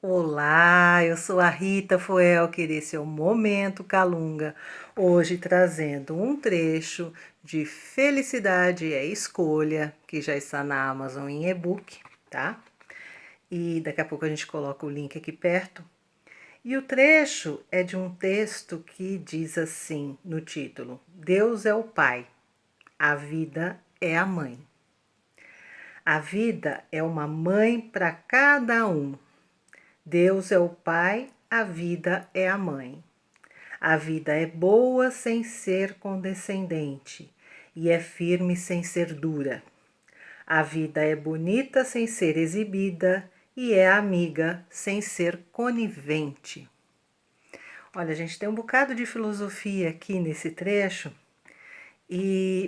Olá, eu sou a Rita Foelker, esse é o Momento Calunga, hoje trazendo um trecho de Felicidade é Escolha, que já está na Amazon em e-book, tá? E daqui a pouco a gente coloca o link aqui perto. E o trecho é de um texto que diz assim no título: Deus é o Pai, a vida é a mãe. A vida é uma mãe para cada um. Deus é o pai, a vida é a mãe. A vida é boa sem ser condescendente e é firme sem ser dura. A vida é bonita sem ser exibida e é amiga sem ser conivente. Olha, a gente tem um bocado de filosofia aqui nesse trecho,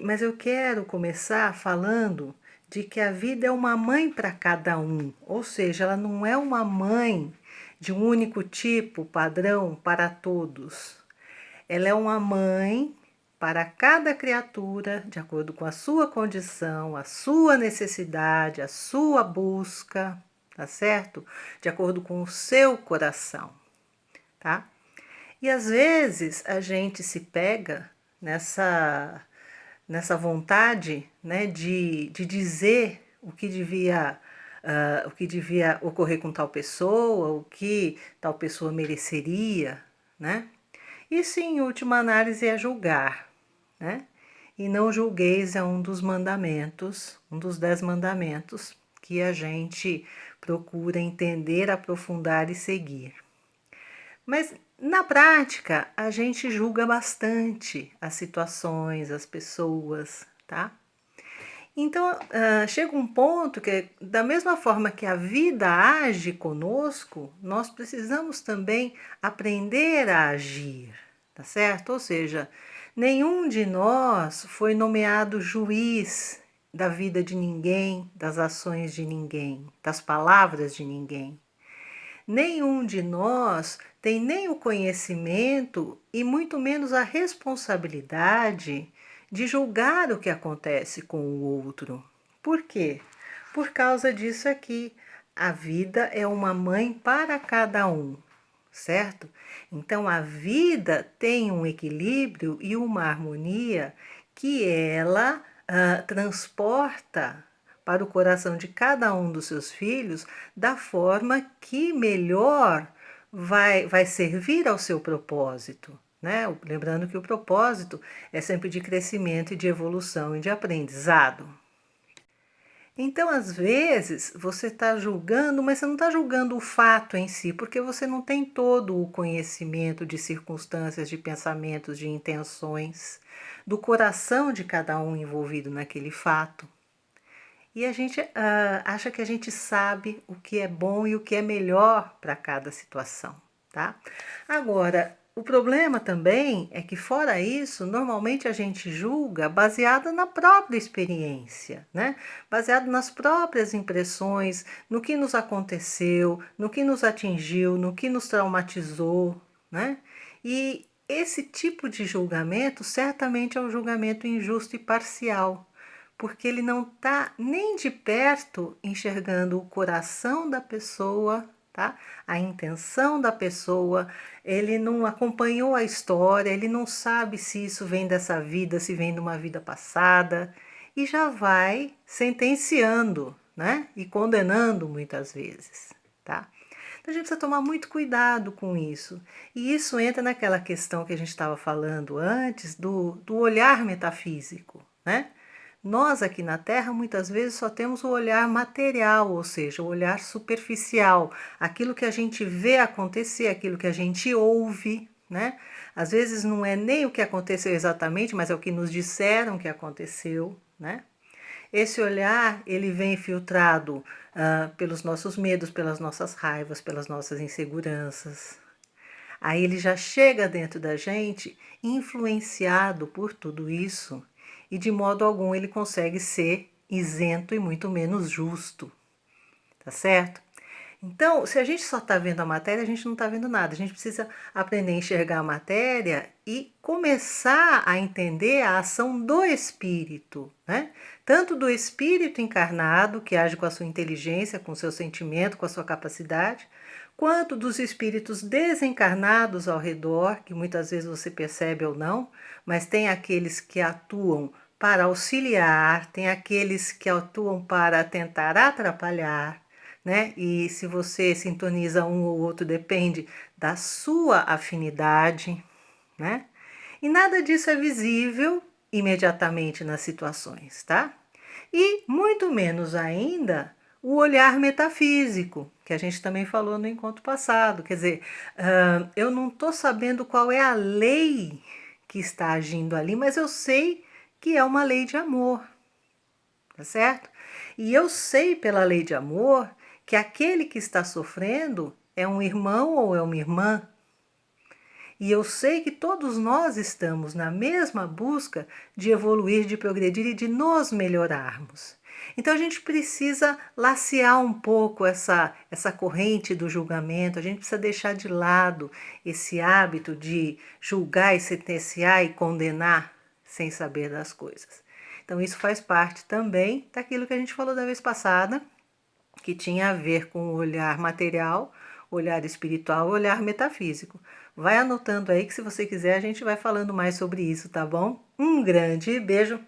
mas eu quero começar falando de que a vida é uma mãe para cada um, ou seja, ela não é uma mãe de um único tipo, padrão para todos. Ela é uma mãe para cada criatura, de acordo com a sua condição, a sua necessidade, a sua busca, tá certo? De acordo com o seu coração, tá? E às vezes a gente se pega nessa vontade, né, de dizer o que devia ocorrer com tal pessoa, o que tal pessoa mereceria, né? Isso, em última análise, é julgar, né? E não julgueis é um dos mandamentos, um dos 10 mandamentos que a gente procura entender, aprofundar e seguir. Mas na prática, a gente julga bastante as situações, as pessoas, tá? Então, chega um ponto que, da mesma forma que a vida age conosco, nós precisamos também aprender a agir, tá certo? Ou seja, nenhum de nós foi nomeado juiz da vida de ninguém, das ações de ninguém, das palavras de ninguém. Nenhum de nós tem nem o conhecimento e muito menos a responsabilidade de julgar o que acontece com o outro. Por quê? Por causa disso aqui. A vida é uma mãe para cada um, certo? Então a vida tem um equilíbrio e uma harmonia que ela transporta para o coração de cada um dos seus filhos da forma que melhor vai servir ao seu propósito. Né? Lembrando que o propósito é sempre de crescimento e de evolução e de aprendizado. Então, às vezes, você está julgando, mas você não está julgando o fato em si, porque você não tem todo o conhecimento de circunstâncias, de pensamentos, de intenções, do coração de cada um envolvido naquele fato. E a gente acha que a gente sabe o que é bom e o que é melhor para cada situação, tá? Agora, o problema também é que, fora isso, normalmente a gente julga baseada na própria experiência, né? Baseado nas próprias impressões, no que nos aconteceu, no que nos atingiu, no que nos traumatizou, né? E esse tipo de julgamento certamente é um julgamento injusto e parcial, porque ele não está nem de perto enxergando o coração da pessoa, tá? A intenção da pessoa, ele não acompanhou a história, ele não sabe se isso vem dessa vida, se vem de uma vida passada, e já vai sentenciando, né? E condenando muitas vezes, tá? Então a gente precisa tomar muito cuidado com isso. E isso entra naquela questão que a gente estava falando antes do olhar metafísico, né? Nós aqui na Terra muitas vezes só temos o olhar material, ou seja, o olhar superficial, aquilo que a gente vê acontecer, aquilo que a gente ouve, né? Às vezes não é nem o que aconteceu exatamente, mas é o que nos disseram que aconteceu, né? Esse olhar, ele vem filtrado pelos nossos medos, pelas nossas raivas, pelas nossas inseguranças. Aí ele já chega dentro da gente influenciado por tudo isso e de modo algum ele consegue ser isento e muito menos justo, tá certo? Então, se a gente só está vendo a matéria, a gente não está vendo nada. A gente precisa aprender a enxergar a matéria e começar a entender a ação do espírito, né? Tanto do espírito encarnado, que age com a sua inteligência, com o seu sentimento, com a sua capacidade, quanto dos espíritos desencarnados ao redor, que muitas vezes você percebe ou não, mas tem aqueles que atuam para auxiliar, tem aqueles que atuam para tentar atrapalhar, né? E se você sintoniza um ou outro depende da sua afinidade, né? E nada disso é visível imediatamente nas situações, tá? E muito menos ainda o olhar metafísico, que a gente também falou no encontro passado. Quer dizer, eu não estou sabendo qual é a lei que está agindo ali, mas eu sei que é uma lei de amor, tá certo? E eu sei pela lei de amor que aquele que está sofrendo é um irmão ou é uma irmã. E eu sei que todos nós estamos na mesma busca de evoluir, de progredir e de nos melhorarmos. Então a gente precisa lacear um pouco essa corrente do julgamento, a gente precisa deixar de lado esse hábito de julgar e sentenciar e condenar sem saber das coisas. Então isso faz parte também daquilo que a gente falou da vez passada, que tinha a ver com o olhar material, olhar espiritual, olhar metafísico. Vai anotando aí que se você quiser a gente vai falando mais sobre isso, tá bom? Um grande beijo,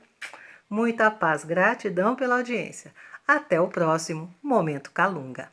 muita paz, gratidão pela audiência. Até o próximo Momento Calunga.